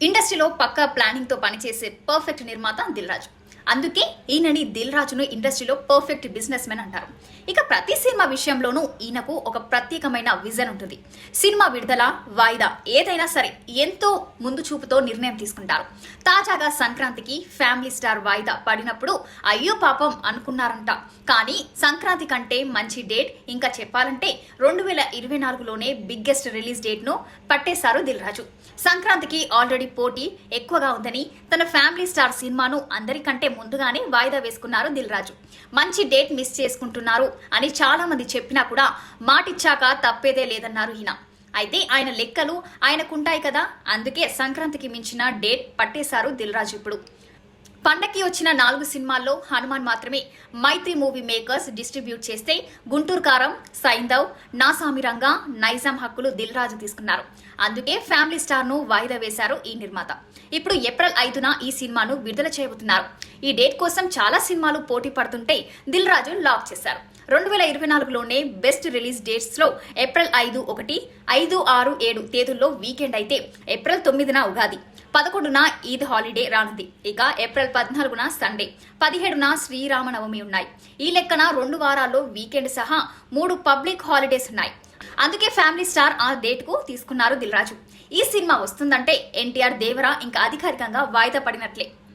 ఇండస్ట్రీలో పక్కా ప్లానింగ్ తో పనిచేసే పర్ఫెక్ట్ నిర్మాత దిల్ రాజు. అందుకే ఈయనని దిల్ రాజును ఇండస్ట్రీలో పర్ఫెక్ట్ బిజినెస్ మెన్ అంటారు. ఇక ప్రతి సినిమా విషయంలోనూ ఈయనకు ఒక ప్రత్యేకమైన విజన్ ఉంటుంది. సినిమా విడుదల, వాయిదా ఏదైనా సరే ఎంతో ముందు చూపుతో నిర్ణయం తీసుకుంటారు. తాజాగా సంక్రాంతికి ఫ్యామిలీ స్టార్ వాయిదా పడినప్పుడు అయ్యో పాపం అనుకున్నారంట. కానీ సంక్రాంతి కంటే మంచి డేట్ ఇంకా చెప్పాలంటే 2024లోనే బిగ్గెస్ట్ రిలీజ్ డేట్ ను పట్టేశారు దిల్ రాజు. సంక్రాంతికి ఆల్రెడీ పోటీ ఎక్కువగా ఉందని తన ఫ్యామిలీ స్టార్ సినిమాను అందరికంటే ముందుగానే వాయిదా వేసుకున్నారు దిల్ రాజు. మంచి డేట్ మిస్ చేసుకుంటున్నారు అని చాలా మంది చెప్పినా కూడా మాటిచ్చాక తప్పేదే లేదన్నారు ఈయన. అయితే ఆయన లెక్కలు ఆయనకుంటాయి కదా, అందుకే సంక్రాంతికి మించిన డేట్ పట్టేశారు దిల్ రాజు. ఇప్పుడు పండక్కి వచ్చిన 4 సినిమాల్లో హనుమాన్ మాత్రమే మైత్రి మూవీ మేకర్స్ డిస్ట్రిబ్యూట్ చేస్తే గుంటూరు కారం, సైందవ్, నా సామిరంగా, నైజాం హక్కులు దిల్ రాజు తీసుకున్నారు. అందుకే ఫ్యామిలీ స్టార్ ను వాయిదా వేశారు ఈ నిర్మాత. ఇప్పుడు ఏప్రిల్ 5న ఈ సినిమాను విడుదల చేయబోతున్నారు. ఈ డేట్ కోసం చాలా సినిమాలు పోటీ పడుతుంటే దిల్ రాజు లాక్ చేశారు. 2024లోనే బెస్ట్ రిలీజ్ డేట్స్ లో ఏప్రిల్ 5, 1, 5, 6, 7 తేదీల్లో వీకెండ్ అయితే ఏప్రిల్ 9న ఉగాది, 11న ఈద్ హాలిడే రానుంది. ఇక ఏప్రిల్ 14న సండే, 17న శ్రీరామనవమి ఉన్నాయి. ఈ లెక్కన 2 వారాల్లో వీకెండ్ సహా 3 పబ్లిక్ హాలిడేస్ ఉన్నాయి. అందుకే ఫ్యామిలీ స్టార్ ఆ డేట్ కు తీసుకున్నారు దిల్ రాజు. ఈ సినిమా వస్తుందంటే ఎన్టీఆర్, దేవరా ఇంకా అధికారికంగా వాయిదా పడినట్లే.